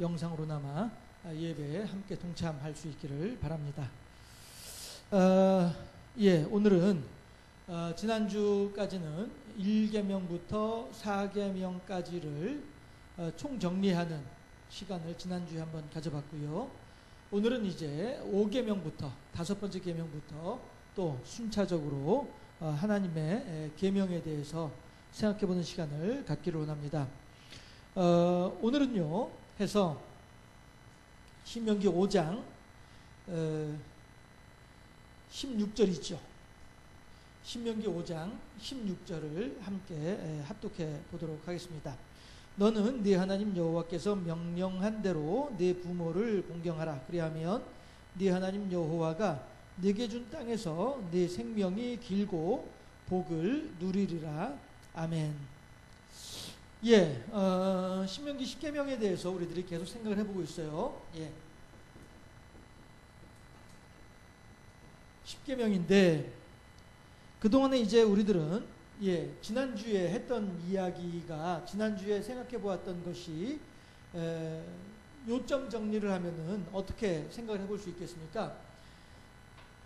영상으로나마 예배에 함께 동참할 수 있기를 바랍니다. 오늘은 지난주까지는 1계명부터 4계명까지를 총정리하는 시간을 지난주에 한번 가져봤고요. 오늘은 이제 5계명부터 5번째 계명부터 또 순차적으로 하나님의 계명에 대해서 생각해보는 시간을 갖기를 원합니다. 오늘은요 해서 신명기 5장 16절이죠. 신명기 5장 16절을 함께 합독해 보도록 하겠습니다. 너는 네 하나님 여호와께서 명령한 대로 네 부모를 공경하라. 그리하면 네 하나님 여호와가 네게 준 땅에서 네 생명이 길고 복을 누리리라. 아멘. 신명기 10계명에 대해서 우리들이 계속 생각을 해보고 있어요. 10계명인데 그동안에 이제 우리들은 지난주에 했던 이야기가, 지난주에 생각해 보았던 것이 요점 정리를 하면은 어떻게 생각을 해볼 수 있겠습니까?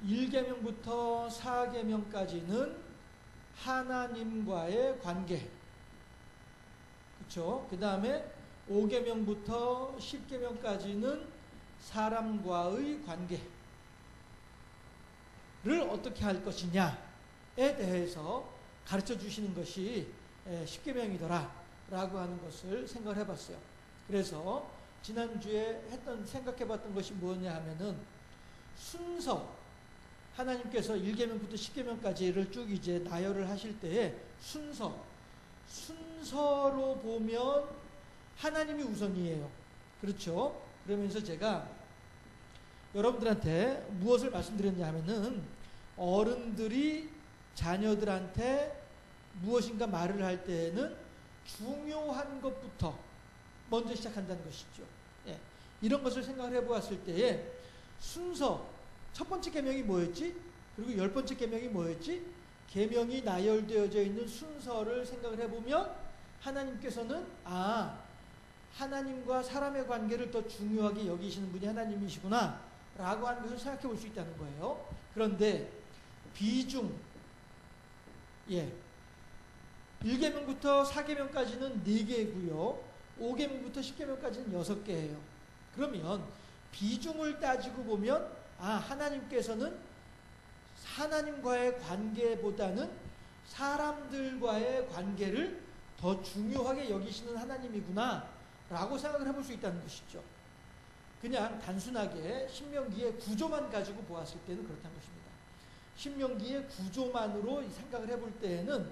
1계명부터 4계명까지는 하나님과의 관계, 그렇죠? 그 다음에 5계명부터 10계명까지는 사람과의 관계를 어떻게 할 것이냐에 대해서 가르쳐 주시는 것이 10계명이더라 라고 하는 것을 생각을 해봤어요. 그래서 지난주에 생각해 봤던 것이 뭐냐 하면은 순서, 하나님께서 1계명부터 10계명까지를 쭉 이제 나열을 하실 때에 순서로 보면 하나님이 우선이에요. 그렇죠? 그러면서 제가 여러분들한테 무엇을 말씀드렸냐 하면은 어른들이 자녀들한테 무엇인가 말을 할 때에는 중요한 것부터 먼저 시작한다는 것이죠. 이런 것을 생각을 해보았을 때에 순서, 첫 번째 계명이 뭐였지? 그리고 10번째 계명이 뭐였지? 계명이 나열되어져 있는 순서를 생각을 해보면 하나님께서는 하나님과 사람의 관계를 더 중요하게 여기시는 분이 하나님이시구나 라고 하는 것을 생각해 볼 수 있다는 거예요. 그런데 비중, 1계명부터 4계명까지는 4개고요. 5계명부터 10계명까지는 6개예요. 그러면 비중을 따지고 보면 하나님께서는 하나님과의 관계보다는 사람들과의 관계를 더 중요하게 여기시는 하나님이구나 라고 생각을 해볼 수 있다는 것이죠. 그냥 단순하게 신명기의 구조만 가지고 보았을 때는 그렇다는 것입니다. 신명기의 구조만으로 생각을 해볼 때에는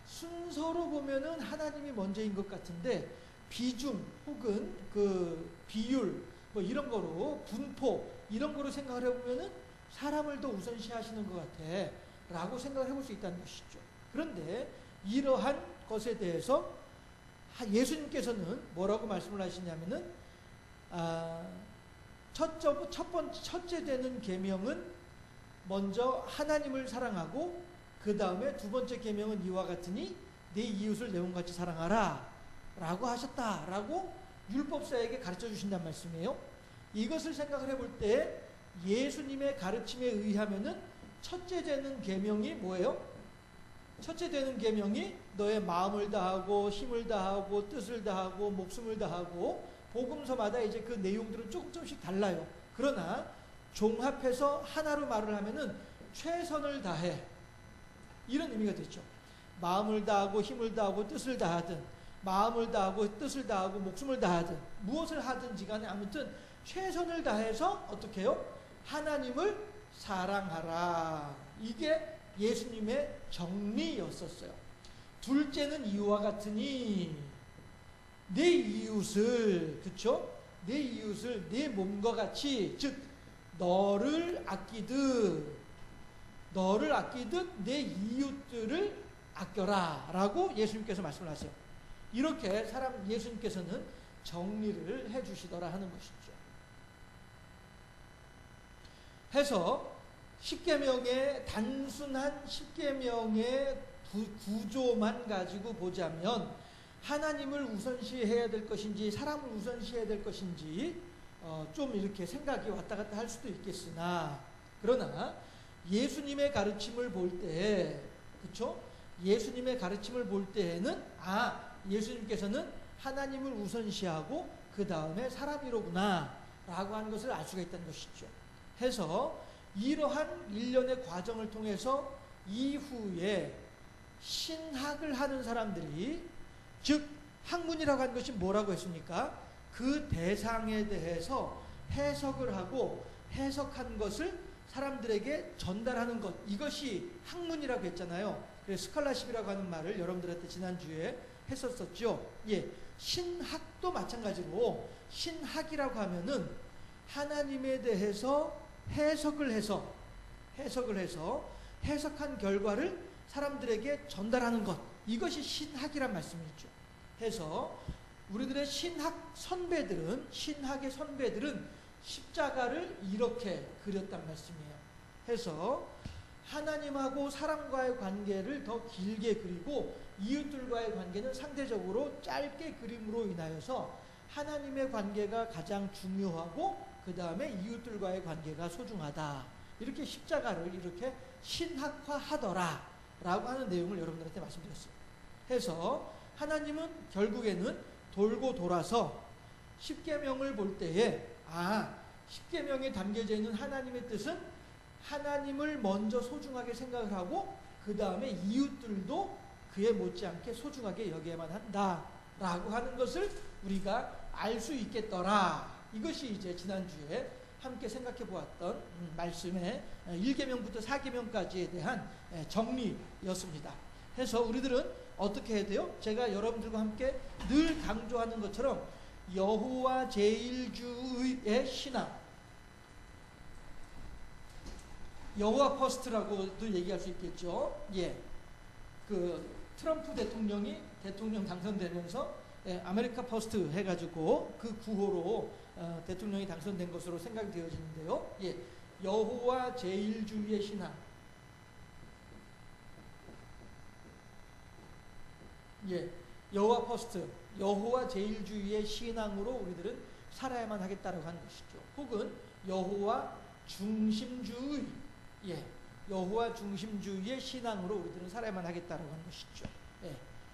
순서로 보면은 하나님이 먼저인 것 같은데 비중 혹은 그 비율 뭐 이런 거로 분포 이런 거로 생각을 해보면은 사람을 더 우선시하시는 것 같아 라고 생각을 해볼 수 있다는 것이죠. 그런데 이러한 것에 대해서 예수님께서는 뭐라고 말씀을 하시냐면은 첫째 되는 계명은 먼저 하나님을 사랑하고 그 다음에 두 번째 계명은 이와 같으니 내 이웃을 내 몸같이 사랑하라 라고 하셨다라고 율법사에게 가르쳐 주신단 말씀이에요. 이것을 생각을 해볼 때 예수님의 가르침에 의하면은 첫째 되는 계명이 뭐예요? 첫째 되는 계명이 너의 마음을 다하고 힘을 다하고 뜻을 다하고 목숨을 다하고 복음서마다 이제 그 내용들은 조금씩 달라요. 그러나 종합해서 하나로 말을 하면은 최선을 다해 이런 의미가 되죠. 마음을 다하고 힘을 다하고 뜻을 다하든 마음을 다하고 뜻을 다하고 목숨을 다하든 무엇을 하든지 간에 아무튼 최선을 다해서 어떻게 해요? 하나님을 사랑하라. 이게 예수님의 정리였었어요. 둘째는 이와 같으니 내 이웃을, 그쵸? 내 이웃을 내 몸과 같이, 즉 너를 아끼듯 내 이웃들을 아껴라 라고 예수님께서 말씀을 하세요. 이렇게 예수님께서는 정리를 해 주시더라 하는 것이죠. 해서 10계명의 단순한 10계명의 구조만 가지고 보자면 하나님을 우선시해야 될 것인지 사람을 우선시해야 될 것인지 좀 이렇게 생각이 왔다 갔다 할 수도 있겠으나, 그러나 예수님의 가르침을 볼 때, 그렇죠? 예수님의 가르침을 볼 때에는 예수님께서는 하나님을 우선시하고 그 다음에 사람이로구나 라고 하는 것을 알 수가 있다는 것이죠. 해서 이러한 일련의 과정을 통해서 이후에 신학을 하는 사람들이, 즉 학문이라고 하는 것이 뭐라고 했습니까? 그 대상에 대해서 해석을 하고 해석한 것을 사람들에게 전달하는 것, 이것이 학문이라고 했잖아요. 그래서 스칼라십이라고 하는 말을 여러분들한테 지난주에 했었었죠. 예, 신학도 마찬가지로 신학이라고 하면은 하나님에 대해서 해석을 해서 해석한 결과를 사람들에게 전달하는 것, 이것이 신학이란 말씀이죠. 해서 우리들의 신학의 선배들은 십자가를 이렇게 그렸단 말씀이에요. 해서 하나님하고 사람과의 관계를 더 길게 그리고 이웃들과의 관계는 상대적으로 짧게 그림으로 인하여서 하나님의 관계가 가장 중요하고 그 다음에 이웃들과의 관계가 소중하다. 이렇게 십자가를 이렇게 신학화하더라 라고 하는 내용을 여러분들한테 말씀드렸어요. 해서 하나님은 결국에는 돌고 돌아서 십계명을 볼 때에 십계명에 담겨져 있는 하나님의 뜻은 하나님을 먼저 소중하게 생각을 하고 그 다음에 이웃들도 그에 못지않게 소중하게 여겨야만 한다라고 하는 것을 우리가 알 수 있겠더라. 이것이 이제 지난주에 함께 생각해 보았던 말씀의 1계명부터 4계명까지에 대한 정리였습니다. 해서 우리들은 어떻게 해야 돼요? 제가 여러분들과 함께 늘 강조하는 것처럼 여호와 제일주의 신앙, 여호와 퍼스트라고도 얘기할 수 있겠죠. 예, 그 트럼프 대통령이 대통령 당선되면서 아메리카 퍼스트 해가지고 그 구호로 대통령이 당선된 것으로 생각이 되어지는데요. 예, 여호와 제일주의의 신앙. 예, 여호와 퍼스트, 여호와 제일주의의 신앙으로 우리들은 살아야만 하겠다라고 하는 것이죠. 혹은 여호와 중심주의, 여호와 중심주의의 신앙으로 우리들은 살아야만 하겠다라고 하는 것이죠.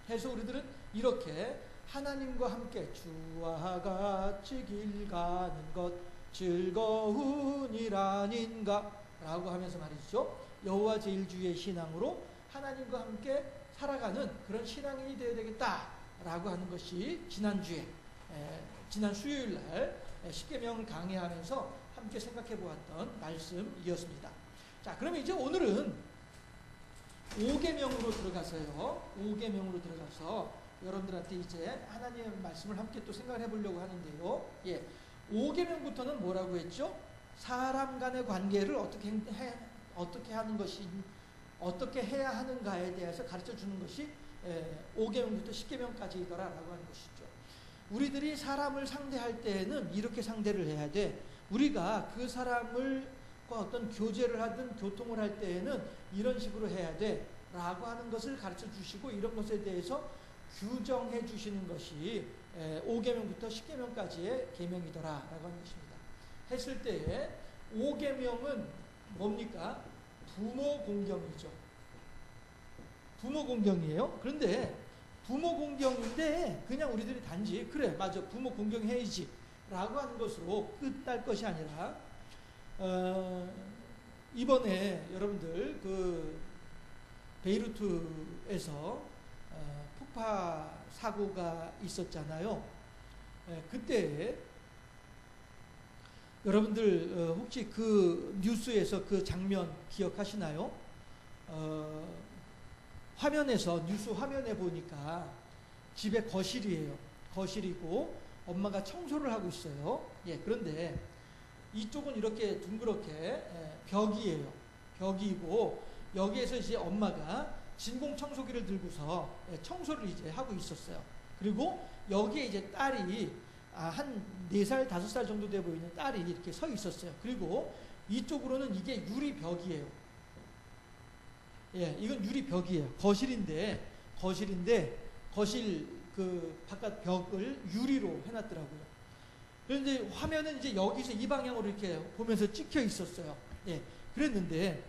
해서 우리들은 이렇게 하나님과 함께 주와 같이 길 가는 것 즐거운 일 아닌가 라고 하면서 말이죠. 여호와 제일주의의 신앙으로 하나님과 함께 살아가는 그런 신앙인이 되어야 되겠다라고 하는 것이 지난주에 지난 수요일날 십계명을 강의하면서 함께 생각해 보았던 말씀이었습니다. 자, 그러면 이제 오늘은 5계명으로 들어가서요. 5계명으로 들어가서 여러분들한테 이제 하나님의 말씀을 함께 또 생각을 해보려고 하는데요. 5계명부터는 뭐라고 했죠? 사람 간의 관계를 어떻게 하는 것이, 어떻게 해야 하는가에 대해서 가르쳐 주는 것이 5계명부터 10계명까지이더라라고 하는 것이죠. 우리들이 사람을 상대할 때에는 이렇게 상대를 해야 돼. 우리가 그 사람을 어떤 교제를 하든 교통을 할 때에는 이런 식으로 해야 돼 라고 하는 것을 가르쳐 주시고 이런 것에 대해서 규정해 주시는 것이 5계명부터 10계명까지의 계명이더라 라고 하는 것입니다. 했을 때에 5계명은 뭡니까? 부모 공경이죠. 부모 공경이에요. 그런데 부모 공경인데 그냥 우리들이 단지 그래 맞아 부모 공경해야지 라고 하는 것으로 끝날 것이 아니라 이번에 여러분들 그 베이루트에서 폭파 사고가 있었잖아요. 그때 여러분들 혹시 그 뉴스에서 그 장면 기억하시나요? 화면에서 뉴스 화면에 보니까 집에 거실이에요. 거실이고 엄마가 청소를 하고 있어요. 그런데 이쪽은 이렇게 둥그렇게 벽이에요. 벽이고 여기에서 이제 엄마가 진공 청소기를 들고서 청소를 이제 하고 있었어요. 그리고 여기에 이제 딸이 한 4살, 5살 정도 돼 보이는 딸이 이렇게 서 있었어요. 그리고 이쪽으로는 이게 유리벽이에요. 이건 유리벽이에요. 거실인데 거실 그 바깥 벽을 유리로 해놨더라고요. 그런데 화면은 이제 여기서 이 방향으로 이렇게 보면서 찍혀 있었어요. 예, 그랬는데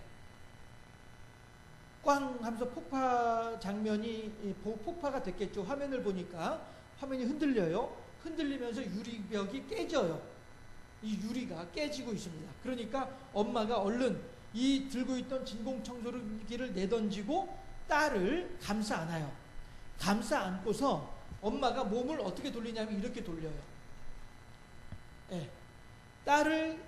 꽝 하면서 폭파 장면이 폭파가 됐겠죠. 화면을 보니까 화면이 흔들려요. 흔들리면서 유리벽이 깨져요. 이 유리가 깨지고 있습니다. 그러니까 엄마가 얼른 이 들고 있던 진공청소기를 내던지고 딸을 감싸 안아요. 감싸 안고서 엄마가 몸을 어떻게 돌리냐면 이렇게 돌려요. 예. 딸을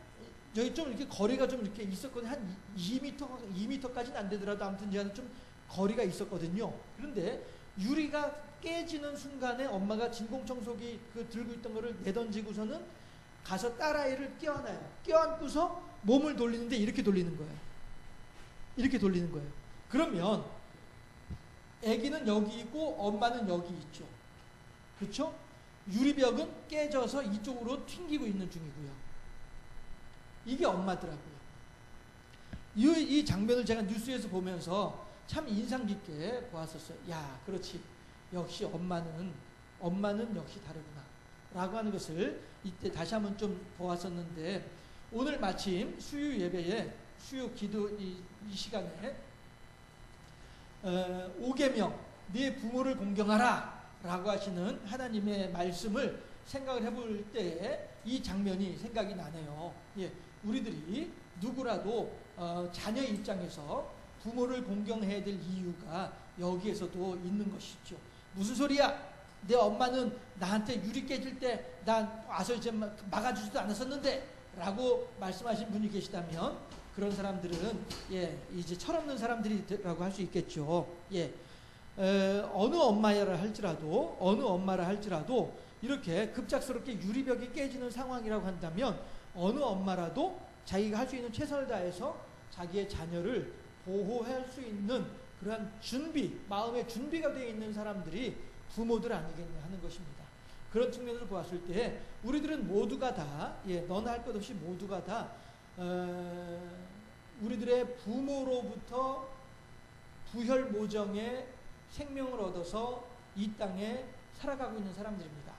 여기 좀 이렇게 거리가 좀 이렇게 있었거든요. 한 2m까지는 안 되더라도 아무튼 좀 거리가 있었거든요. 그런데 유리가 깨지는 순간에 엄마가 진공청소기 그 들고 있던 거를 내던지고서는 가서 딸아이를 껴안아요. 껴안고서 몸을 돌리는데 이렇게 돌리는 거예요. 이렇게 돌리는 거예요. 그러면 아기는 여기 있고 엄마는 여기 있죠. 그렇죠? 유리벽은 깨져서 이쪽으로 튕기고 있는 중이고요. 이게 엄마더라고요. 이 장면을 제가 뉴스에서 보면서 참 인상 깊게 보았었어요. 야, 그렇지. 역시 엄마는 역시 다르구나. 라고 하는 것을 이때 다시 한번 좀 보았었는데, 오늘 마침 수요 예배에, 수요 기도 이 시간에, 5계명, 네 부모를 공경하라. 라고 하시는 하나님의 말씀을 생각을 해볼 때에 이 장면이 생각이 나네요. 예, 우리들이 누구라도 자녀 입장에서 부모를 공경해야 될 이유가 여기에서도 있는 것이죠. 무슨 소리야? 내 엄마는 나한테 유리 깨질 때 난 와서 이제 막아주지도 않았었는데 라고 말씀하신 분이 계시다면 그런 사람들은 이제 철없는 사람들이라고 할 수 있겠죠. 어느 엄마라 할지라도 이렇게 급작스럽게 유리벽이 깨지는 상황이라고 한다면 어느 엄마라도 자기가 할 수 있는 최선을 다해서 자기의 자녀를 보호할 수 있는 그러한 마음의 준비가 되어 있는 사람들이 부모들 아니겠냐 하는 것입니다. 그런 측면에서 보았을 때 우리들은 모두가 다 너나 할 것 없이 모두가 다 우리들의 부모로부터 부혈모정의 생명을 얻어서 이 땅에 살아가고 있는 사람들입니다.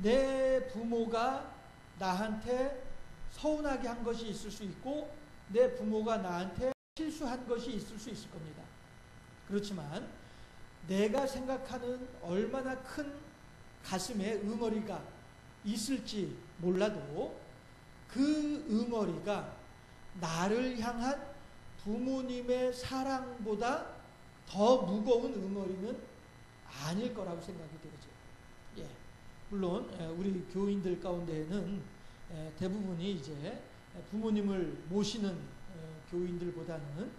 내 부모가 나한테 서운하게 한 것이 있을 수 있고 내 부모가 나한테 실수한 것이 있을 수 있을 겁니다. 그렇지만 내가 생각하는 얼마나 큰 가슴에 응어리가 있을지 몰라도 그 응어리가 나를 향한 부모님의 사랑보다 더 무거운 응어리는 아닐 거라고 생각이 되죠. 물론 우리 교인들 가운데에는 대부분이 이제 부모님을 모시는 교인들보다는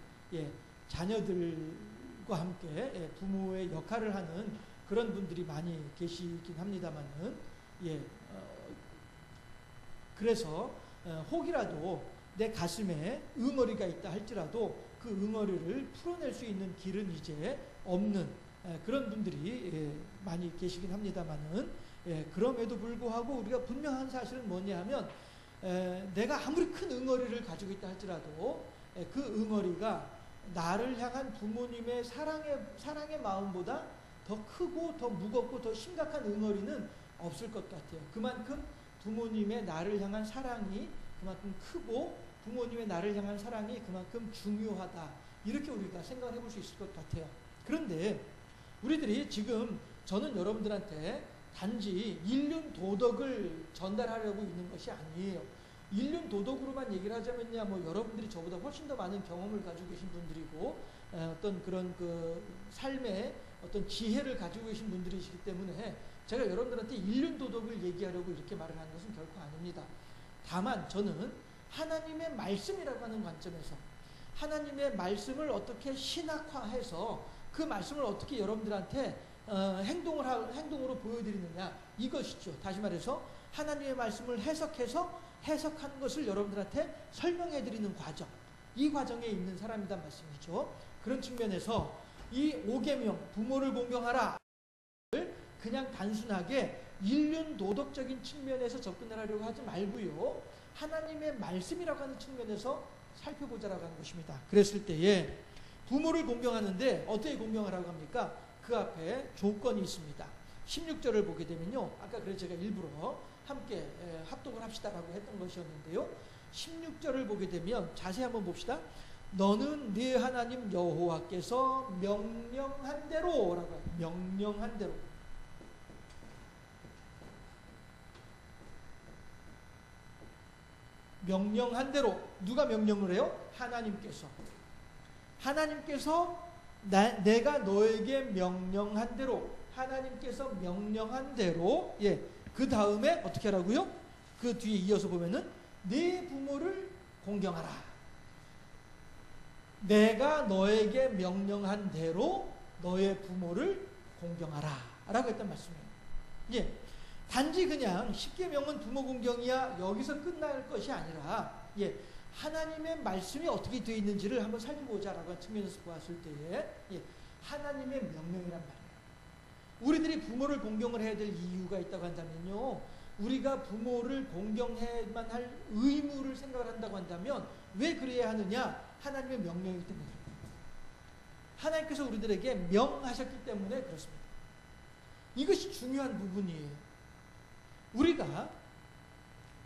자녀들과 함께 부모의 역할을 하는 그런 분들이 많이 계시긴 합니다만은 그래서 혹이라도 내 가슴에 응어리가 있다 할지라도 그 응어리를 풀어낼 수 있는 길은 이제 없는 그런 분들이 많이 계시긴 합니다만은 그럼에도 불구하고 우리가 분명한 사실은 뭐냐 하면 내가 아무리 큰 응어리를 가지고 있다 할지라도 그 응어리가 나를 향한 부모님의 사랑의 마음보다 더 크고 더 무겁고 더 심각한 응어리는 없을 것 같아요. 그만큼 부모님의 나를 향한 사랑이 그만큼 크고 부모님의 나를 향한 사랑이 그만큼 중요하다. 이렇게 우리가 생각을 해볼 수 있을 것 같아요. 그런데 우리들이 지금 저는 여러분들한테 단지 인륜 도덕을 전달하려고 있는 것이 아니에요. 인륜 도덕으로만 얘기를 하자면야 여러분들이 저보다 훨씬 더 많은 경험을 가지고 계신 분들이고 어떤 그런 그 삶의 어떤 지혜를 가지고 계신 분들이시기 때문에 제가 여러분들한테 인륜 도덕을 얘기하려고 이렇게 말을 하는 것은 결코 아닙니다. 다만 저는 하나님의 말씀이라고 하는 관점에서 하나님의 말씀을 어떻게 신학화해서 그 말씀을 어떻게 여러분들한테 행동으로 보여드리느냐 이것이죠. 다시 말해서 하나님의 말씀을 해석하는 것을 여러분들한테 설명해드리는 과정, 이 과정에 있는 사람이란 말씀이죠. 그런 측면에서 이 5계명 부모를 공경하라 그냥 단순하게 인륜 도덕적인 측면에서 접근하려고 하지 말고요. 하나님의 말씀이라고 하는 측면에서 살펴보자라고 하는 것입니다. 그랬을 때에 부모를 공경하는데 어떻게 공경하라고 합니까? 그 앞에 조건이 있습니다. 16절을 보게 되면요. 아까 그래서 제가 일부러 함께 합독을 합시다라고 했던 것이었는데요. 16절을 보게 되면 자세히 한번 봅시다. 너는 네 하나님 여호와께서 명령한 대로라고 해요. 명령한 대로. 명령한 대로. 누가 명령을 해요? 하나님께서. 하나님께서 내가 너에게 명령한 대로, 하나님께서 명령한 대로, 예, 그 다음에 어떻게 하라고요? 그 뒤에 이어서 보면은 네 부모를 공경하라. 내가 너에게 명령한 대로 너의 부모를 공경하라 라고 했단 말씀이에요. 예, 단지 그냥 십계명은 부모 공경이야 여기서 끝날 것이 아니라, 예, 하나님의 말씀이 어떻게 되어 있는지를 한번 살펴보자라고 하는 측면에서 보았을 때에, 예, 하나님의 명령이란 말이에요. 우리들이 부모를 공경을 해야 될 이유가 있다고 한다면요, 우리가 부모를 공경해야만 할 의무를 생각을 한다고 한다면 왜 그래야 하느냐? 하나님의 명령이기 때문에. 하나님께서 우리들에게 명하셨기 때문에 그렇습니다. 이것이 중요한 부분이에요. 우리가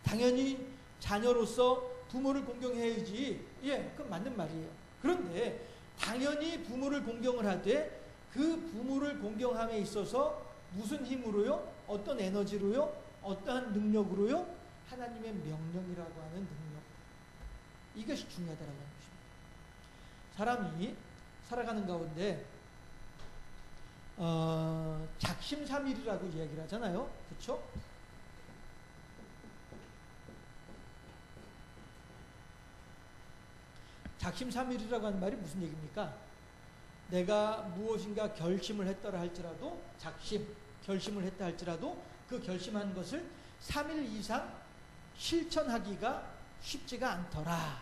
당연히 자녀로서 부모를 공경해야지, 예, 그건 맞는 말이에요. 그런데 당연히 부모를 공경을 하되 그 부모를 공경함에 있어서 무슨 힘으로요? 어떤 에너지로요? 어떠한 능력으로요? 하나님의 명령이라고 하는 능력. 이것이 중요하다라고 하는 것입니다. 사람이 살아가는 가운데 작심삼일이라고 이야기를 하잖아요. 그렇죠? 작심삼일이라고 하는 말이 무슨 얘기입니까? 내가 무엇인가 결심을 했더라 할지라도, 결심을 했다 할지라도 그 결심한 것을 3일 이상 실천하기가 쉽지가 않더라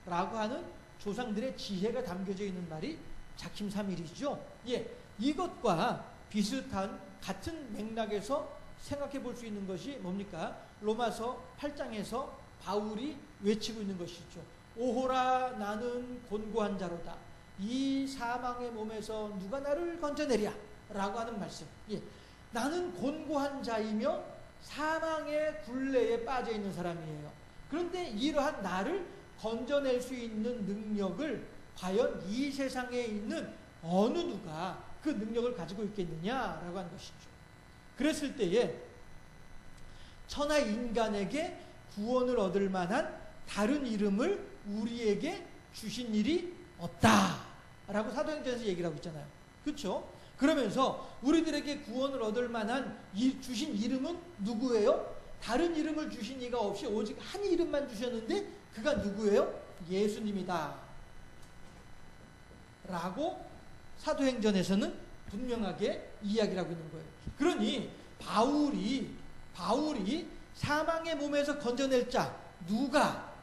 라고 하는 조상들의 지혜가 담겨져 있는 말이 작심삼일이죠. 예, 이것과 비슷한 같은 맥락에서 생각해 볼 수 있는 것이 뭡니까? 로마서 8장에서 바울이 외치고 있는 것이죠. 오호라 나는 곤고한 자로다. 이 사망의 몸에서 누가 나를 건져내랴 라고 하는 말씀. 예, 나는 곤고한 자이며 사망의 굴레에 빠져 있는 사람이에요. 그런데 이러한 나를 건져낼 수 있는 능력을 과연 이 세상에 있는 어느 누가 그 능력을 가지고 있겠느냐라고 하는 것이죠. 그랬을 때에 천하 인간에게 구원을 얻을 만한 다른 이름을 우리에게 주신 일이 없다라고 사도행전에서 얘기를 하고 있잖아요. 그렇죠? 그러면서 우리들에게 구원을 얻을 만한 주신 이름은 누구예요? 다른 이름을 주신 이가 없이 오직 한 이름만 주셨는데 그가 누구예요? 예수님이다 라고 사도행전에서는 분명하게 이야기를 하고 있는 거예요. 그러니 바울이 사망의 몸에서 건져낼 자, 누가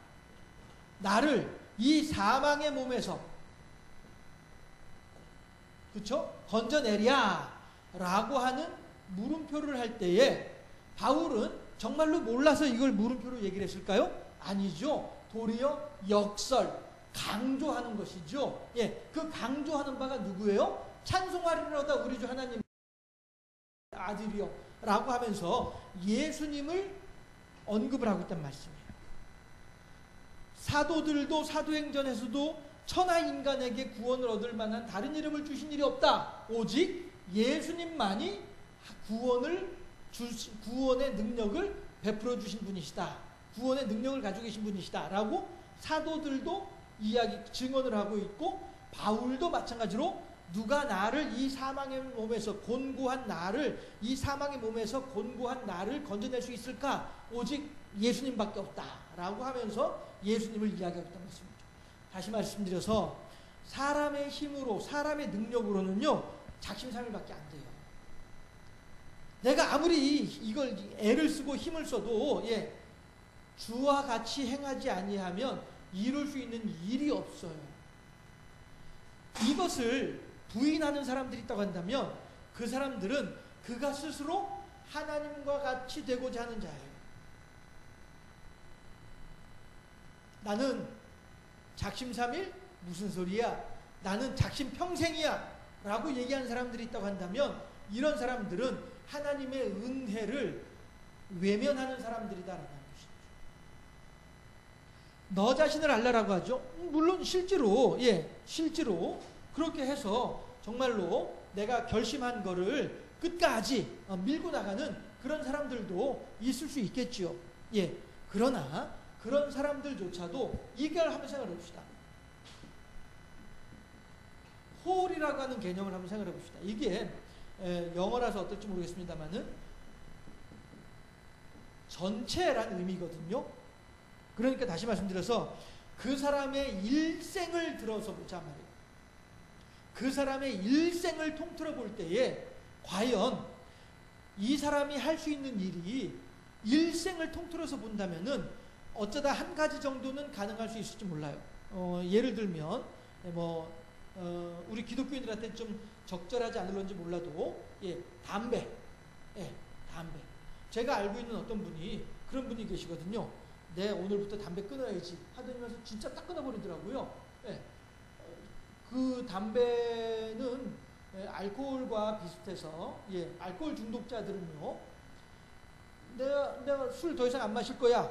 나를 이 사망의 몸에서, 그렇죠? 건져내랴 라고 하는 물음표를 할 때에 바울은 정말로 몰라서 이걸 물음표로 얘기를 했을까요? 아니죠. 도리어 강조하는 것이죠. 예, 그 강조하는 바가 누구예요? 찬송하리로다 우리 주 하나님 아들이요 라고 하면서 예수님을 언급을 하고 있단 말씀이에요. 사도들도 사도행전에서도 천하 인간에게 구원을 얻을 만한 다른 이름을 주신 일이 없다. 오직 예수님만이 구원의 능력을 베풀어 주신 분이시다. 구원의 능력을 가지고 계신 분이시다. 라고 사도들도 증언을 하고 있고, 바울도 마찬가지로 누가 나를 이 사망의 몸에서 곤고한 나를 건져낼 수 있을까? 오직 예수님밖에 없다. 라고 하면서 예수님을 이야기하고 있다는 말씀이죠. 다시 말씀드려서 사람의 힘으로, 사람의 능력으로는요, 작심삼일밖에 안 돼요. 내가 아무리 이걸 애를 쓰고 힘을 써도, 예, 주와 같이 행하지 아니하면 이룰 수 있는 일이 없어요. 이것을 부인하는 사람들이 있다고 한다면 그 사람들은 그가 스스로 하나님과 같이 되고자 하는 자예요. 나는 작심삼일? 무슨 소리야? 나는 작심평생이야. 라고 얘기하는 사람들이 있다고 한다면 이런 사람들은 하나님의 은혜를 외면하는 사람들이다라는 것이죠. 너 자신을 알라라고 하죠. 물론 실제로 실제로 그렇게 해서 정말로 내가 결심한 거를 끝까지 밀고 나가는 그런 사람들도 있을 수 있겠지요. 그러나 그런 사람들조차도 이걸 한번 생각해 봅시다. 홀이라고 하는 개념을 한번 생각해 봅시다. 이게 영어라서 어떨지 모르겠습니다만은 전체라는 의미거든요. 그러니까 다시 말씀드려서 그 사람의 일생을 들어서 보자 말이에요. 그 사람의 일생을 통틀어 볼 때에 과연 이 사람이 할 수 있는 일이 일생을 통틀어서 본다면은 어쩌다 한 가지 정도는 가능할 수 있을지 몰라요. 예를 들면 우리 기독교인들한테 좀 적절하지 않을런지 몰라도 담배. 제가 알고 있는 어떤 분이 그런 분이 계시거든요. 내 오늘부터 담배 끊어야지 하더니면서 진짜 딱 끊어버리더라고요. 그 담배는 알코올과 비슷해서 알코올 중독자들은요, 내가 술 더 이상 안 마실 거야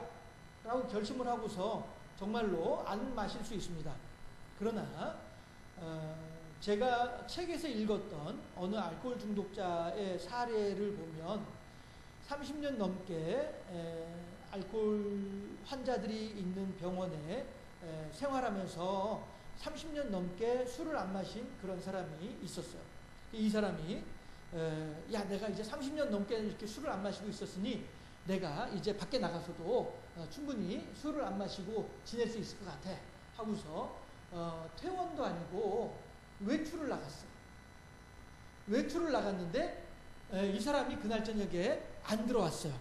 라고 결심을 하고서 정말로 안 마실 수 있습니다. 그러나 제가 책에서 읽었던 어느 알코올 중독자의 사례를 보면 30년 넘게 알코올 환자들이 있는 병원에 생활하면서 30년 넘게 술을 안 마신 그런 사람이 있었어요. 이 사람이 내가 이제 30년 넘게 이렇게 술을 안 마시고 있었으니 내가 이제 밖에 나가서도 충분히 술을 안 마시고 지낼 수 있을 것 같아 하고서 퇴원도 아니고 외출을 나갔어요. 외출을 나갔는데 이 사람이 그날 저녁에 안 들어왔어요.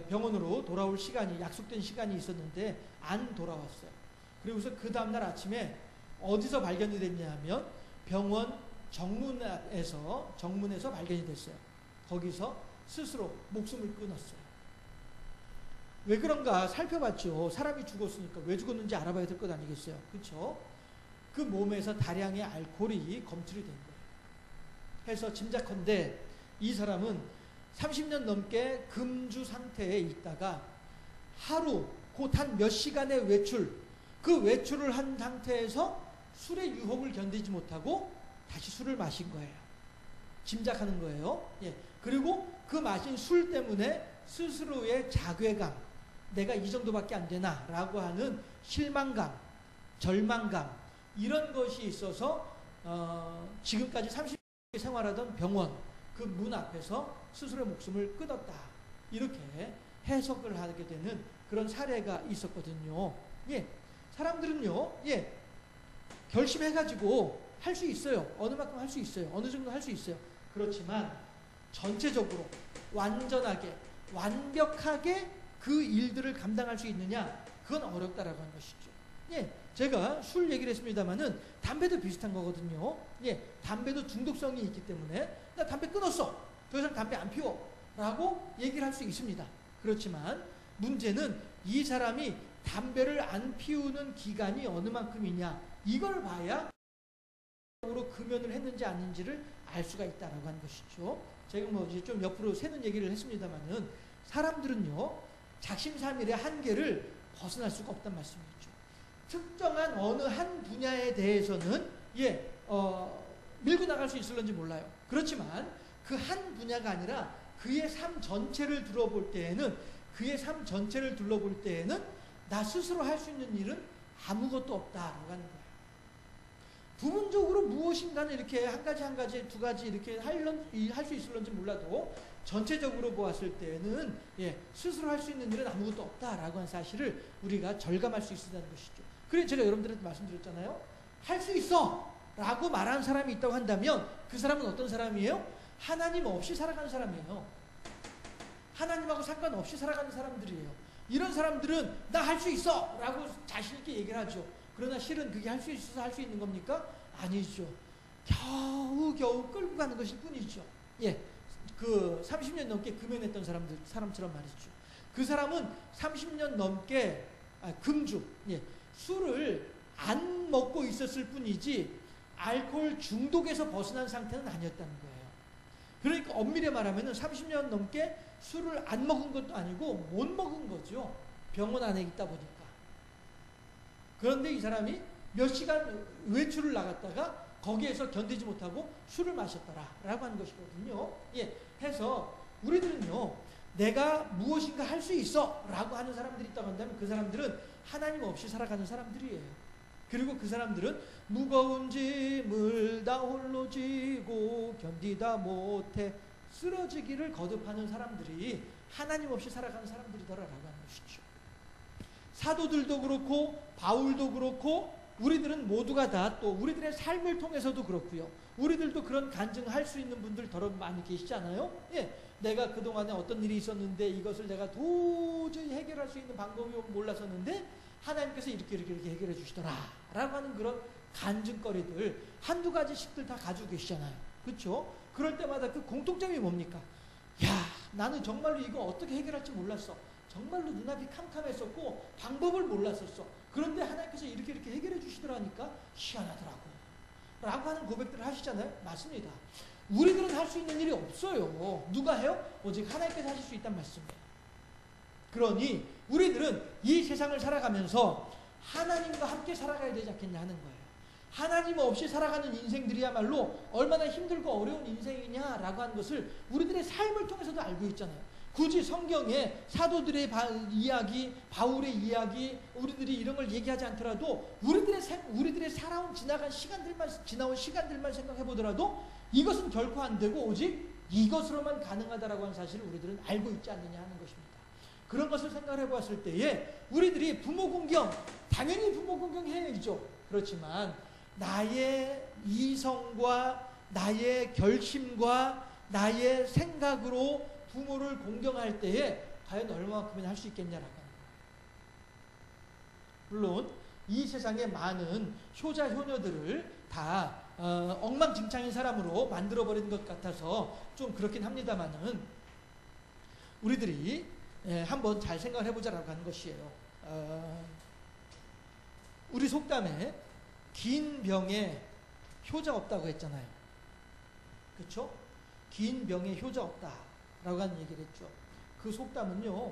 병원으로 돌아올 시간이 약속된 시간이 있었는데 안 돌아왔어요. 그리고서 그 다음날 아침에 어디서 발견이 됐냐면 병원 정문에서 발견이 됐어요. 거기서 스스로 목숨을 끊었어요. 왜 그런가 살펴봤죠. 사람이 죽었으니까 왜 죽었는지 알아봐야 될 것 아니겠어요. 그렇죠? 그 몸에서 다량의 알코올이 검출이 된 거예요. 해서 짐작컨대 이 사람은 30년 넘게 금주 상태에 있다가 하루 곧 한 몇 시간의 외출, 그 외출을 한 상태에서 술의 유혹을 견디지 못하고 다시 술을 마신 거예요. 짐작하는 거예요. 그리고 그 마신 술 때문에 스스로의 자괴감, 내가 이 정도밖에 안 되나 라고 하는 실망감, 절망감, 이런 것이 있어서 지금까지 30년 생활하던 병원 그 문 앞에서 스스로의 목숨을 끊었다, 이렇게 해석을 하게 되는 그런 사례가 있었거든요. 사람들은요, 결심해가지고 할 수 있어요. 어느 만큼 할 수 있어요. 어느 정도 할 수 있어요. 그렇지만 전체적으로 완전하게 완벽하게 그 일들을 감당할 수 있느냐, 그건 어렵다라고 하는 것이죠. 제가 술 얘기를 했습니다만은 담배도 비슷한 거거든요. 담배도 중독성이 있기 때문에 나 담배 끊었어, 더 이상 담배 안 피워 라고 얘기를 할 수 있습니다. 그렇지만 문제는 이 사람이 담배를 안 피우는 기간이 어느 만큼이냐, 이걸 봐야 금연을 했는지 아닌지를 알 수가 있다라고 하는 것이죠. 제가 이제 좀 옆으로 새는 얘기를 했습니다만은 사람들은요, 작심삼일의 한계를 벗어날 수가 없단 말씀이죠. 특정한 어느 한 분야에 대해서는 밀고 나갈 수 있을런지 몰라요. 그렇지만 그 한 분야가 아니라 그의 삶 전체를 둘러볼 때에는 나 스스로 할 수 있는 일은 아무것도 없다라고 하는 거예요. 부분적으로 무엇인가는 이렇게 한 가지, 두 가지 이렇게 할 수 있을런지 몰라도 전체적으로 보았을 때는 스스로 할 수 있는 일은 아무것도 없다라고 하는 사실을 우리가 절감할 수 있다는 것이죠. 그래서 제가 여러분들한테 말씀드렸잖아요. 할 수 있어! 라고 말하는 사람이 있다고 한다면 그 사람은 어떤 사람이에요? 하나님 없이 살아가는 사람이에요. 하나님하고 상관없이 살아가는 사람들이에요. 이런 사람들은 나 할 수 있어! 라고 자신있게 얘기를 하죠. 그러나 실은 그게 할 수 있어서 할 수 있는 겁니까? 아니죠. 겨우 끌고 가는 것일 뿐이죠. 그 30년 넘게 금연했던 사람처럼 말이죠. 그 사람은 30년 넘게 금주, 술을 안 먹고 있었을 뿐이지 알코올 중독에서 벗어난 상태는 아니었다는 거예요. 그러니까 엄밀히 말하면 30년 넘게 술을 안 먹은 것도 아니고 못 먹은 거죠. 병원 안에 있다 보니까. 그런데 이 사람이 몇 시간 외출을 나갔다가 거기에서 견디지 못하고 술을 마셨더라라고 하는 것이거든요. 예, 해서 우리들은요, 내가 무엇인가 할 수 있어 라고 하는 사람들이 있다고 한다면 그 사람들은 하나님 없이 살아가는 사람들이에요. 그리고 그 사람들은 무거운 짐을 다 홀로 지고 견디다 못해 쓰러지기를 거듭하는 사람들이 하나님 없이 살아가는 사람들이더라라고 하는 것이죠. 사도들도 그렇고 바울도 그렇고 우리들은 모두가 다 또 우리들의 삶을 통해서도 그렇고요. 우리들도 그런 간증할 수 있는 분들 더러 많이 계시잖아요. 예, 내가 그동안에 어떤 일이 있었는데 이것을 내가 도저히 해결할 수 있는 방법이 몰랐었는데 하나님께서 이렇게 해결해 주시더라 라고 하는 그런 간증거리들 한두 가지씩들 다 가지고 계시잖아요. 그렇죠? 그럴 때마다 그 공통점이 뭡니까? 야, 나는 정말로 이거 어떻게 해결할지 몰랐어. 정말로 눈앞이 캄캄했었고 방법을 몰랐었어. 그런데 하나님께서 이렇게 해결해 주시더라니까 희한하더라고 라고 하는 고백들을 하시잖아요. 맞습니다. 우리들은 할 수 있는 일이 없어요. 누가 해요? 오직 하나님께서 하실 수 있단 말씀이에요. 그러니 우리들은 이 세상을 살아가면서 하나님과 함께 살아가야 되지 않겠냐 하는 거예요. 하나님 없이 살아가는 인생들이야말로 얼마나 힘들고 어려운 인생이냐라고 하는 것을 우리들의 삶을 통해서도 알고 있잖아요. 굳이 성경에 사도들의 이야기, 바울의 이야기, 우리들이 이런 걸 얘기하지 않더라도 우리들의 살아온 지나온 시간들만 생각해 보더라도 이것은 결코 안 되고 오직 이것으로만 가능하다라고 하는 사실을 우리들은 알고 있지 않느냐 하는 것입니다. 그런 것을 생각해 보았을 때에 우리들이 부모 공경, 당연히 부모 공경해야죠. 그렇지만 나의 이성과 나의 결심과 나의 생각으로 부모를 공경할 때에 과연 얼마만큼이나 할 수 있겠냐라고 하는 거예요. 물론 이 세상에 많은 효자 효녀들을 다 엉망진창인 사람으로 만들어버리는 것 같아서 좀 그렇긴 합니다만은 우리들이 한번 잘 생각을 해보자라고 하는 것이에요. 우리 속담에 긴 병에 효자 없다고 했잖아요. 그렇죠? 긴 병에 효자 없다라고 하는 얘기를 했죠. 그 속담은요,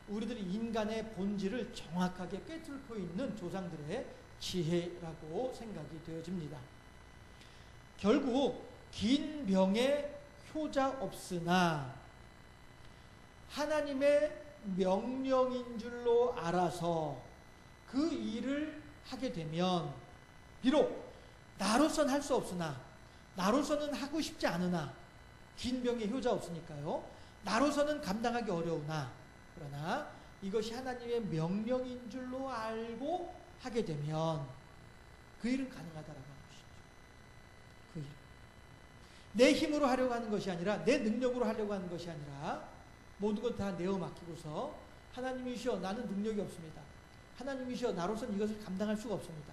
우리들이 인간의 본질을 정확하게 꿰뚫고 있는 조상들의 지혜라고 생각이 되어집니다. 결국 긴 병에 효자 없으나 하나님의 명령인 줄로 알아서 그 일을 하게 되면 비록 나로선 할 수 없으나 나로서는 하고 싶지 않으나 긴 병에 효자 없으니까요. 나로서는 감당하기 어려우나 그러나 이것이 하나님의 명령인 줄로 알고 하게 되면 그 일은 가능하다라고 하는 것이죠. 그 일. 내 힘으로 하려고 하는 것이 아니라 내 능력으로 하려고 하는 것이 아니라 모든 것 다 내어 맡기고서 하나님이시여 나는 능력이 없습니다. 하나님이시여 나로서는 이것을 감당할 수가 없습니다.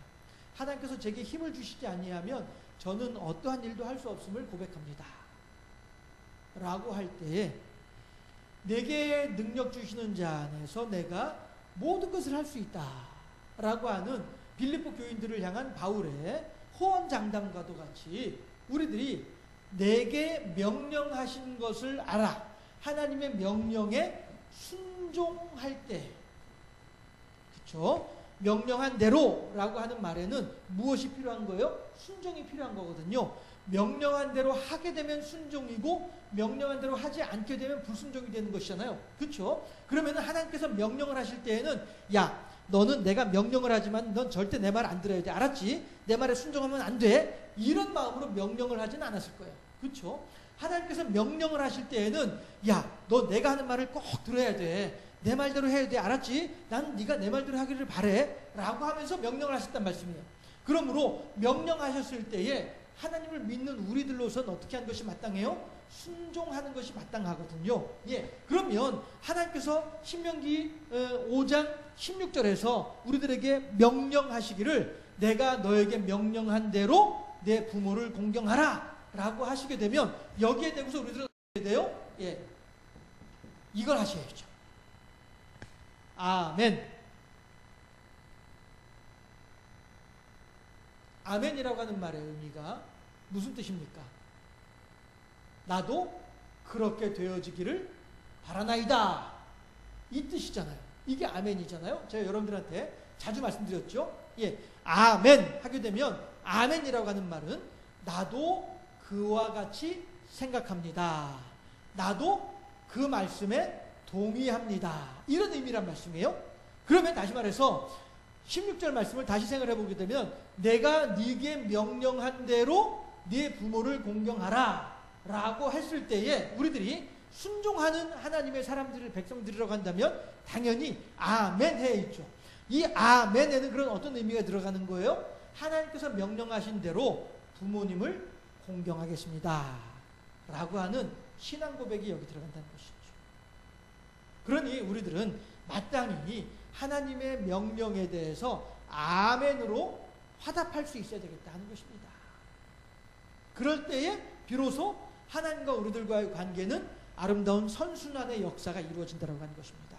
하나님께서 제게 힘을 주시지 아니하면 저는 어떠한 일도 할 수 없음을 고백합니다. 라고 할 때에 내게 능력 주시는 자 안에서 내가 모든 것을 할 수 있다 라고 하는 빌립보 교인들을 향한 바울의 호언장담과도 같이 우리들이 내게 명령하신 것을 알아 하나님의 명령에 순종할 때, 그렇죠? 명령한 대로 라고 하는 말에는 무엇이 필요한 거예요? 순종이 필요한 거거든요. 명령한 대로 하게 되면 순종이고 명령한 대로 하지 않게 되면 불순종이 되는 것이잖아요. 그렇죠? 그러면 하나님께서 명령을 하실 때에는 야, 너는 내가 명령을 하지만 넌 절대 내 말 안 들어야 돼. 알았지? 내 말에 순종하면 안 돼. 이런 마음으로 명령을 하진 않았을 거예요. 그렇죠? 하나님께서 명령을 하실 때에는 야, 너 내가 하는 말을 꼭 들어야 돼. 내 말대로 해야 돼. 알았지? 나는 네가 내 말대로 하기를 바래. 라고 하면서 명령을 하셨단 말씀이에요. 그러므로 명령하셨을 때에 하나님을 믿는 우리들로서는 어떻게 하는 것이 마땅해요? 순종하는 것이 마땅하거든요. 예. 그러면 하나님께서 신명기 5장 16절에서 우리들에게 명령하시기를 내가 너에게 명령한 대로 내 부모를 공경하라 라고 하시게 되면 여기에 대해서 우리들은 어떻게 돼요? 예. 이걸 하셔야죠. 아멘. 아멘이라고 하는 말의 의미가 무슨 뜻입니까? 나도 그렇게 되어지기를 바라나이다. 이 뜻이잖아요. 이게 아멘이잖아요. 제가 여러분들한테 자주 말씀드렸죠. 예, 아멘 하게 되면 아멘이라고 하는 말은 나도 그와 같이 생각합니다. 나도 그 말씀에 동의합니다. 이런 의미란 말씀이에요. 그러면 다시 말해서 16절 말씀을 다시 생각해 보게 되면 내가 네게 명령한 대로 네 부모를 공경하라 라고 했을 때에 우리들이 순종하는 하나님의 사람들을 백성들이라고 한다면 당연히 아멘 해 있죠. 이 아멘에는 그런 어떤 의미가 들어가는 거예요? 하나님께서 명령하신 대로 부모님을 공경하겠습니다 라고 하는 신앙 고백이 여기 들어간다는 것이죠. 그러니 우리들은 마땅히 하나님의 명령에 대해서 아멘으로 화답할 수 있어야 되겠다 하는 것입니다. 그럴 때에 비로소 하나님과 우리들과의 관계는 아름다운 선순환의 역사가 이루어진다고 하는 것입니다.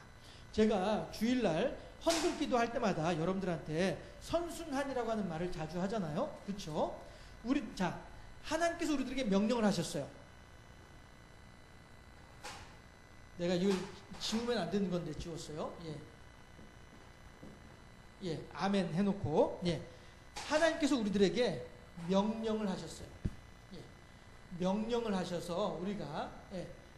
제가 주일날 헌금기도 할 때마다 여러분들한테 선순환이라고 하는 말을 자주 하잖아요. 그렇죠? 하나님께서 우리들에게 명령을 하셨어요. 내가 이걸 지우면 안 되는 건데 지웠어요. 예, 아멘 해놓고, 예, 하나님께서 우리들에게 명령을 하셨어요. 예, 명령을 하셔서 우리가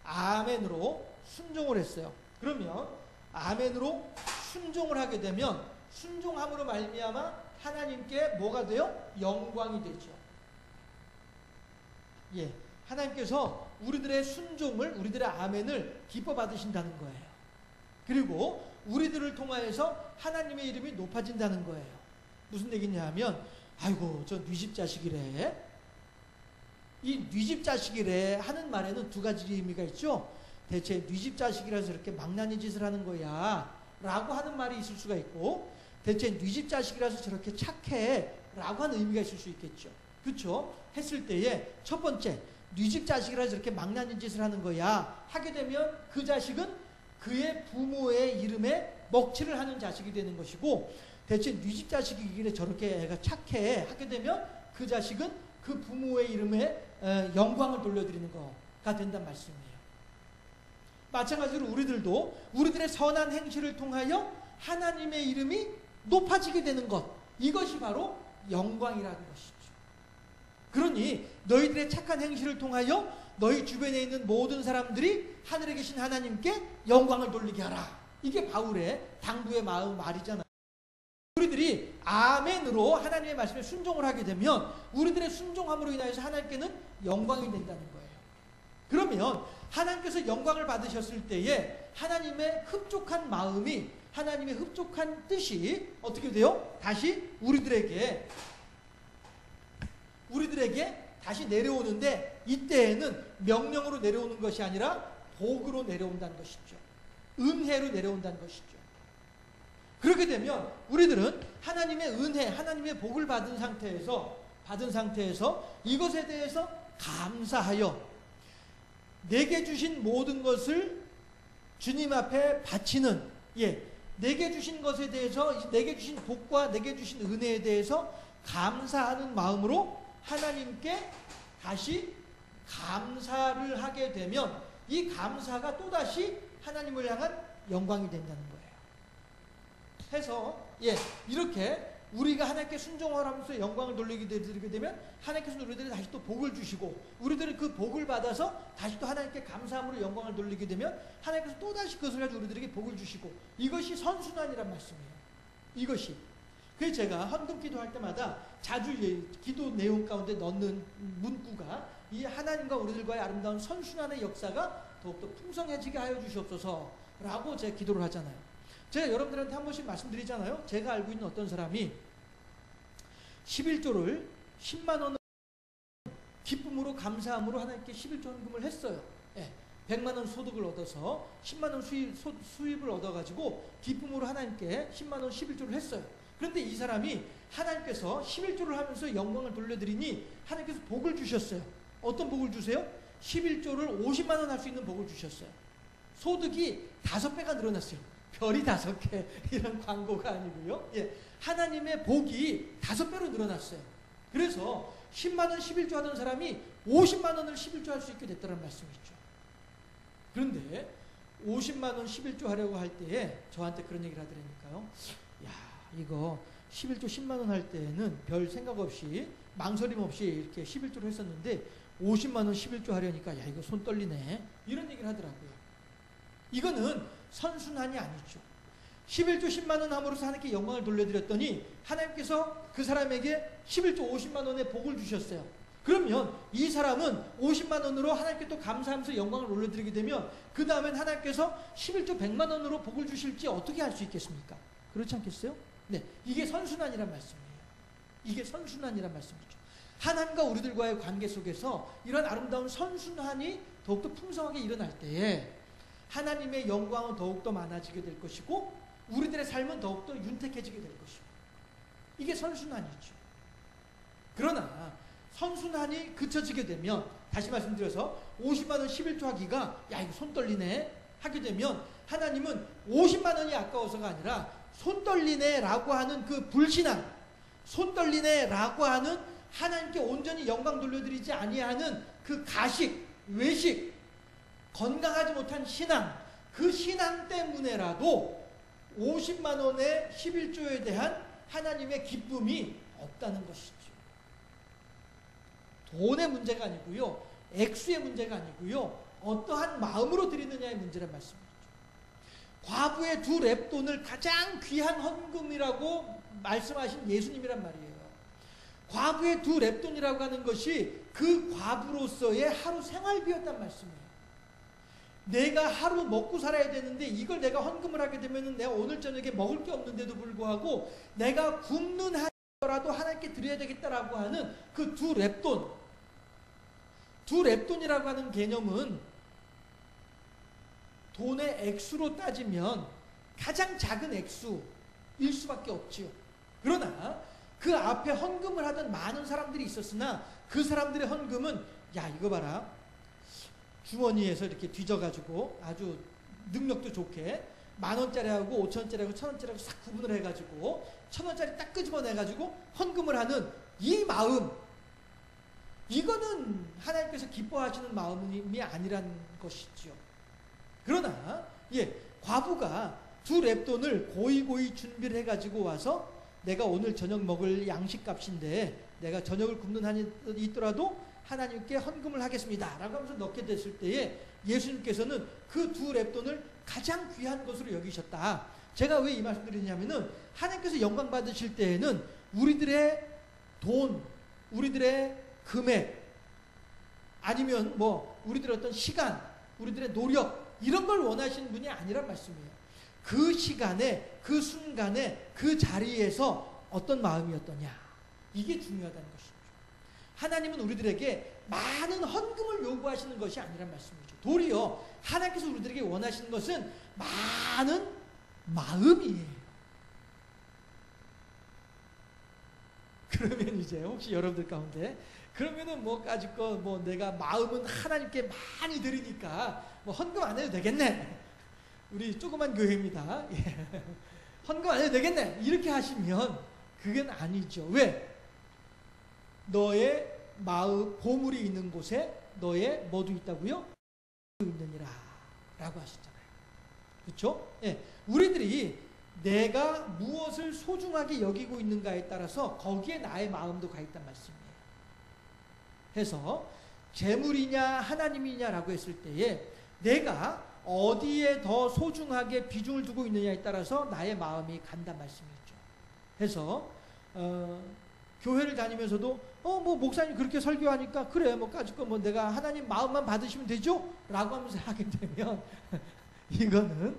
아멘으로 순종을 했어요. 그러면 아멘으로 순종을 하게 되면 순종함으로 말미암아 하나님께 뭐가 돼요? 영광이 되죠. 예, 하나님께서 우리들의 순종을, 우리들의 아멘을 기뻐 받으신다는 거예요. 그리고 우리들을 통하여서 하나님의 이름이 높아진다는 거예요. 무슨 얘기냐 하면 아이고 저 뉘집 자식이래, 이 뉘집 자식이래 하는 말에는 두 가지 의미가 있죠. 대체 뉘집 자식이라서 이렇게 망나니 짓을 하는 거야 라고 하는 말이 있을 수가 있고, 대체 뉘집 자식이라서 저렇게 착해 라고 하는 의미가 있을 수 있겠죠. 그렇죠? 했을 때에 첫 번째, 뉘집 자식이라서 저렇게 망나니 짓을 하는 거야 하게 되면 그 자식은 그의 부모의 이름에 먹칠을 하는 자식이 되는 것이고, 대체 뉘집 자식이길래 저렇게 애가 착해 하게 되면 그 자식은 그 부모의 이름에 영광을 돌려드리는 거가 된다는 말씀이에요. 마찬가지로 우리들도 우리들의 선한 행실을 통하여 하나님의 이름이 높아지게 되는 것, 이것이 바로 영광이라는 것이죠. 그러니 너희들의 착한 행실을 통하여 너희 주변에 있는 모든 사람들이 하늘에 계신 하나님께 영광을 돌리게 하라. 이게 바울의 당부의 말이잖아요. 우리들이 아멘으로 하나님의 말씀에 순종을 하게 되면 우리들의 순종함으로 인하여서 하나님께는 영광이 된다는 거예요. 그러면 하나님께서 영광을 받으셨을 때에 하나님의 흡족한 마음이, 하나님의 흡족한 뜻이 어떻게 돼요? 다시 우리들에게 다시 내려오는데, 이때에는 명령으로 내려오는 것이 아니라 복으로 내려온다는 것이죠. 은혜로 내려온다는 것이죠. 그렇게 되면 우리들은 하나님의 은혜, 하나님의 복을 받은 상태에서 이것에 대해서 감사하여 내게 주신 모든 것을 주님 앞에 바치는, 내게 주신 것에 대해서, 내게 주신 복과 내게 주신 은혜에 대해서 감사하는 마음으로 하나님께 다시 감사를 하게 되면 이 감사가 또다시 하나님을 향한 영광이 된다는 거예요. 해서 이렇게 우리가 하나님께 순종을 하면서 영광을 돌리게 되면 하나님께서 우리들이 다시 또 복을 주시고, 우리들은 그 복을 받아서 다시 또 하나님께 감사함으로 영광을 돌리게 되면 하나님께서 또다시 그것을 가지고 우리들에게 복을 주시고, 이것이 선순환이란 말씀이에요. 이것이. 그래서 제가 헌금 기도할 때마다 자주 기도 내용 가운데 넣는 문구가 이 하나님과 우리들과의 아름다운 선순환의 역사가 더욱더 풍성해지게 하여 주시옵소서 라고 제가 기도를 하잖아요. 제가 여러분들한테 한 번씩 말씀드리잖아요. 제가 알고 있는 어떤 사람이 11조를 10만 원을 기쁨으로 감사함으로 하나님께 11조 헌금을 했어요. 100만 원 소득을 얻어서 10만 원 수입을 얻어가지고 기쁨으로 하나님께 10만 원 11조를 했어요. 그런데 이 사람이 하나님께서 11조를 하면서 영광을 돌려드리니 하나님께서 복을 주셨어요. 어떤 복을 주세요? 11조를 50만 원 할 수 있는 복을 주셨어요. 소득이 5배가 늘어났어요. 별이 5개 이런 광고가 아니고요. 하나님의 복이 5배로 늘어났어요. 그래서 10만 원 11조 하던 사람이 50만 원을 11조 할 수 있게 됐다는 말씀이죠. 그런데 50만 원 11조 하려고 할 때에 저한테 그런 얘기를 하더라니까요. 야, 이거 11조 10만 원 할 때는 별 생각 없이 망설임 없이 이렇게 11조를 했었는데 50만 원 11조 하려니까 야, 이거 손 떨리네. 이런 얘기를 하더라고요. 이거는 선순환이 아니죠. 11조 10만 원 함으로써 하나님께 영광을 돌려드렸더니 하나님께서 그 사람에게 11조 50만 원의 복을 주셨어요. 그러면 이 사람은 50만 원으로 하나님께 또 감사하면서 영광을 올려드리게 되면 그 다음엔 하나님께서 11조 100만 원으로 복을 주실지 어떻게 할 수 있겠습니까? 그렇지 않겠어요? 네, 이게 선순환이란 말씀이에요. 이게 선순환이란 말씀이죠. 하나님과 우리들과의 관계 속에서 이런 아름다운 선순환이 더욱더 풍성하게 일어날 때에 하나님의 영광은 더욱더 많아지게 될 것이고 우리들의 삶은 더욱더 윤택해지게 될 것이고 이게 선순환이죠. 그러나 선순환이 그쳐지게 되면 다시 말씀드려서 50만 원 11조 하기가 야 이거 손 떨리네 하게 되면 하나님은 50만 원이 아까워서가 아니라 손 떨리네 라고 하는 그 불신앙, 손 떨리네 라고 하는 하나님께 온전히 영광 돌려드리지 아니하는 그 가식, 외식, 건강하지 못한 신앙, 그 신앙 때문에라도 50만 원의 11조에 대한 하나님의 기쁨이 없다는 것이죠. 돈의 문제가 아니고요. 액수의 문제가 아니고요. 어떠한 마음으로 드리느냐의 문제란 말씀이죠. 과부의 2렙돈을 가장 귀한 헌금이라고 말씀하신 예수님이란 말이에요. 과부의 2렙돈이라고 하는 것이 그 과부로서의 하루 생활비였단 말씀이에요. 내가 하루 먹고 살아야 되는데 이걸 내가 헌금을 하게 되면 내가 오늘 저녁에 먹을 게 없는데도 불구하고 내가 굶는 한이라도 하나님께 드려야 되겠다라고 하는 그 2렙돈. 2렙돈이라고 하는 개념은 돈의 액수로 따지면 가장 작은 액수일 수밖에 없지요. 그러나 그 앞에 헌금을 하던 많은 사람들이 있었으나 그 사람들의 헌금은 야 이거 봐라 주머니에서 이렇게 뒤져가지고 아주 능력도 좋게 10,000원짜리하고 5,000원짜리하고 1,000원짜리하고 싹 구분을 해가지고 1,000원짜리 딱 끄집어내가지고 헌금을 하는 이 마음, 이거는 하나님께서 기뻐하시는 마음이 아니란 것이지요. 그러나 과부가 2렙돈을 고이고이 준비를 해가지고 와서 내가 오늘 저녁 먹을 양식값인데 내가 저녁을 굶는 한이 있더라도 하나님께 헌금을 하겠습니다 라고 하면서 넣게 됐을 때에 예수님께서는 그 2렙돈을 가장 귀한 것으로 여기셨다. 제가 왜 이 말씀 드리냐면은 하나님께서 영광 받으실 때에는 우리들의 돈, 우리들의 금액 아니면 뭐 우리들의 어떤 시간, 우리들의 노력 이런 걸 원하시는 분이 아니란 말씀이에요. 그 시간에, 그 순간에, 그 자리에서 어떤 마음이었더냐 이게 중요하다는 것이죠. 하나님은 우리들에게 많은 헌금을 요구하시는 것이 아니란 말씀이죠. 도리어 하나님께서 우리들에게 원하시는 것은 많은 마음이에요. 그러면 이제 혹시 여러분들 가운데 그러면은 뭐 까짓거 뭐 내가 마음은 하나님께 많이 드리니까 뭐 헌금 안 해도 되겠네. 우리 조그만 교회입니다. 헌금 안 해도 되겠네. 이렇게 하시면 그건 아니죠. 왜? 너의 마음 보물이 있는 곳에 너의 뭐도 있다고요? 있느니라 라고 하셨잖아요. 그렇죠? 우리들이 내가 무엇을 소중하게 여기고 있는가에 따라서 거기에 나의 마음도 가 있단 말씀이에요. 해서 재물이냐 하나님이냐라고 했을 때에 내가 어디에 더 소중하게 비중을 두고 있느냐에 따라서 나의 마음이 간단 말씀이죠. 해서 교회를 다니면서도 뭐 목사님 그렇게 설교하니까 그래 뭐 까짓거 뭐 내가 하나님 마음만 받으시면 되죠? 라고 하면서 하게 되면 이거는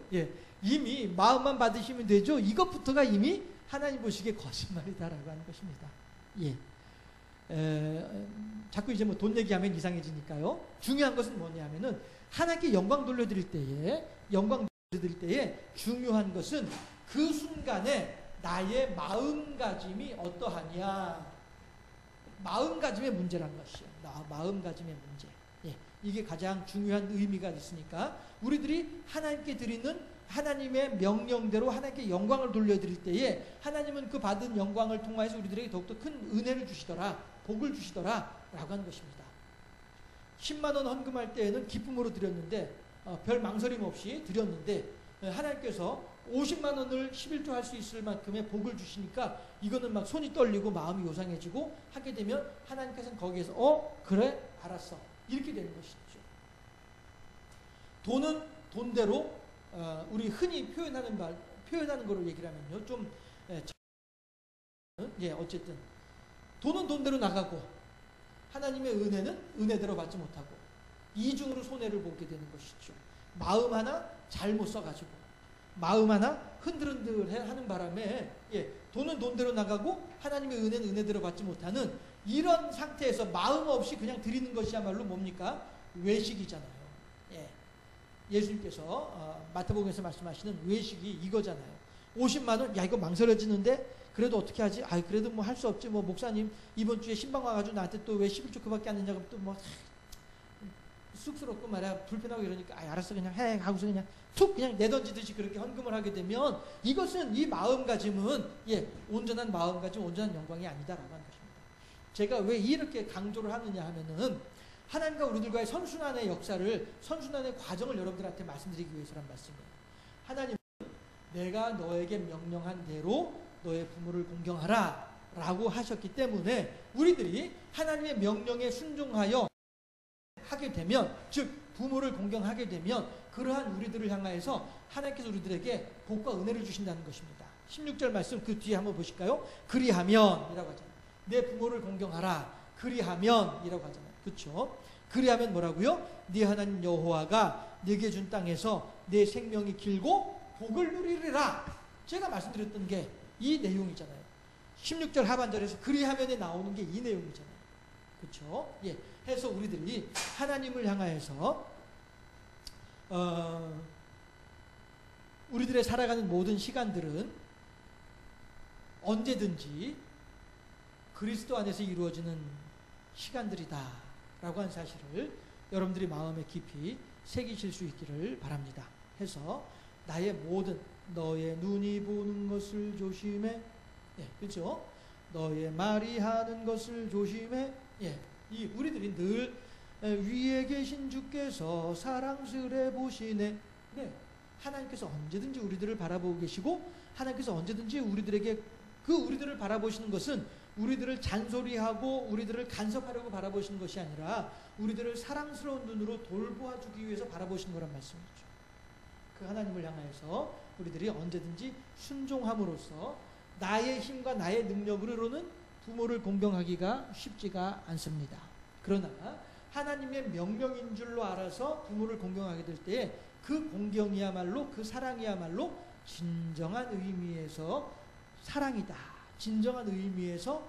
이미 마음만 받으시면 되죠? 이것부터가 이미 하나님 보시기에 거짓말이다라고 하는 것입니다. 자꾸 이제 뭐 돈 얘기하면 이상해지니까요. 중요한 것은 뭐냐면은 하나님께 영광 돌려드릴 때에 중요한 것은 그 순간에 나의 마음가짐이 어떠하냐. 마음가짐의 문제란 것이요. 마음가짐의 문제. 이게 가장 중요한 의미가 있으니까 우리들이 하나님께 드리는 하나님의 명령대로 하나님께 영광을 돌려드릴 때에 하나님은 그 받은 영광을 통하여서 우리들에게 더욱더 큰 은혜를 주시더라, 복을 주시더라 라고 하는 것입니다. 10만 원 헌금할 때에는 기쁨으로 드렸는데 별 망설임 없이 드렸는데 하나님께서 50만 원을 11조 할 수 있을 만큼의 복을 주시니까 이거는 막 손이 떨리고 마음이 요상해지고 하게 되면 하나님께서는 거기에서 그래 알았어 이렇게 되는 것이죠. 돈은 돈대로 우리 흔히 표현하는 거로 얘기를 하면요 좀 어쨌든 돈은 돈대로 나가고 하나님의 은혜는 은혜대로 받지 못하고 이중으로 손해를 보게 되는 것이죠. 마음 하나 잘못 써가지고 마음 하나 흔들흔들해 하는 바람에 돈은 돈대로 나가고 하나님의 은혜는 은혜대로 받지 못하는 이런 상태에서 마음 없이 드리는 것이야말로 뭡니까? 외식이잖아요. 예수님께서 마태복음에서 말씀하시는 외식이 이거잖아요. 50만 원, 야 이거 망설여지는데 그래도 어떻게 하지? 그래도 뭐 할 수 없지. 뭐 목사님 이번 주에 신방 와가지고 나한테 또 왜 11조 그밖에 안 되냐고 또 뭐 쑥스럽고 말이야 불편하고 이러니까 알았어 그냥 해 하고서 그냥 툭 그냥 내던지듯이 그렇게 헌금을 하게 되면 이것은 이 마음가짐은 온전한 마음가짐, 온전한 영광이 아니다라고 하는 것입니다. 제가 왜 이렇게 강조를 하느냐 하면은 하나님과 우리들과의 선순환의 역사를, 선순환의 과정을 여러분들한테 말씀드리기 위해서란 말씀이에요. 하나님은 내가 너에게 명령한 대로 너의 부모를 공경하라 라고 하셨기 때문에 우리들이 하나님의 명령에 순종하여 하게 되면, 즉 부모를 공경하게 되면 그러한 우리들을 향하여서 하나님께서 우리들에게 복과 은혜를 주신다는 것입니다. 16절 말씀 그 뒤에 한번 보실까요? 그리하면 이라고 하잖아요. 내 부모를 공경하라. 그리하면 이라고 하잖아요. 그렇죠? 그리하면 뭐라고요? 네 하나님 여호와가 네게 준 땅에서 내 생명이 길고 복을 누리리라. 제가 말씀드렸던 게 이 내용이잖아요. 16절 하반절에서 그리하면에 나오는 게 이 내용이잖아요. 그렇죠? 해서 우리들이 하나님을 향하여서 우리들의 살아가는 모든 시간들은 언제든지 그리스도 안에서 이루어지는 시간들이다 라고 하는 사실을 여러분들이 마음에 깊이 새기실 수 있기를 바랍니다. 해서 나의 모든 너의 눈이 보는 것을 조심해. 그렇죠? 너의 말이 하는 것을 조심해. 이 우리들이 늘 위에 계신 주께서 사랑스레 보시네. 하나님께서 언제든지 우리들을 바라보고 계시고 하나님께서 언제든지 우리들에게 우리들을 바라보시는 것은 우리들을 잔소리하고 우리들을 간섭하려고 바라보시는 것이 아니라 우리들을 사랑스러운 눈으로 돌보아주기 위해서 바라보시는 거란 말씀이죠. 그 하나님을 향하여서 우리들이 언제든지 순종함으로써 나의 힘과 나의 능력으로는 부모를 공경하기가 쉽지가 않습니다. 그러나 하나님의 명령인 줄로 알아서 부모를 공경하게 될 때에 그 공경이야말로, 그 사랑이야말로 진정한 의미에서 사랑이다, 진정한 의미에서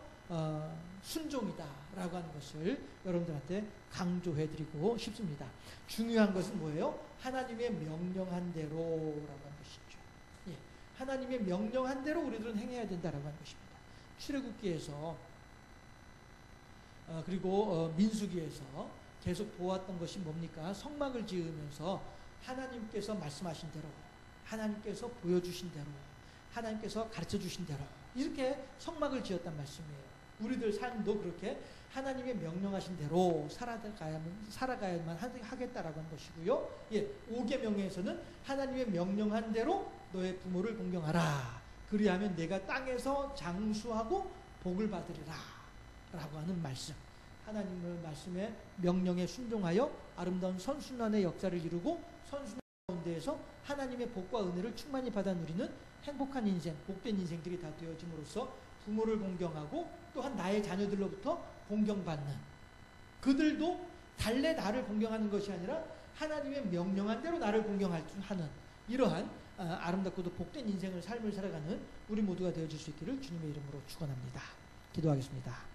순종이다 라고 하는 것을 여러분들한테 강조해드리고 싶습니다. 중요한 것은 뭐예요? 하나님의 명령한 대로라고 하는 것이죠. 하나님의 명령한 대로 우리들은 행해야 된다라고 하는 것입니다. 출애굽기에서 그리고 민수기에서 계속 보았던 것이 뭡니까? 성막을 지으면서 하나님께서 말씀하신 대로, 하나님께서 보여주신 대로, 하나님께서 가르쳐주신 대로 이렇게 성막을 지었단 말씀이에요. 우리들 삶도 그렇게 하나님의 명령하신 대로 살아가야만 하겠다라고 하는 것이고요. 5계명에서는 하나님의 명령한 대로 너의 부모를 공경하라. 그리하면 내가 땅에서 장수하고 복을 받으리라 라고 하는 말씀. 하나님의 말씀에 명령에 순종하여 아름다운 선순환의 역사를 이루고 선순환 가운데에서 하나님의 복과 은혜를 충만히 받아 누리는 행복한 인생, 복된 인생들이 다 되어짐으로써 부모를 공경하고 또한 나의 자녀들로부터 공경받는, 그들도 달래 나를 공경하는 것이 아니라 하나님의 명령한 대로 나를 공경하는 이러한 아름답고도 복된 인생을, 삶을 살아가는 우리 모두가 되어줄 수 있기를 주님의 이름으로 축원합니다. 기도하겠습니다.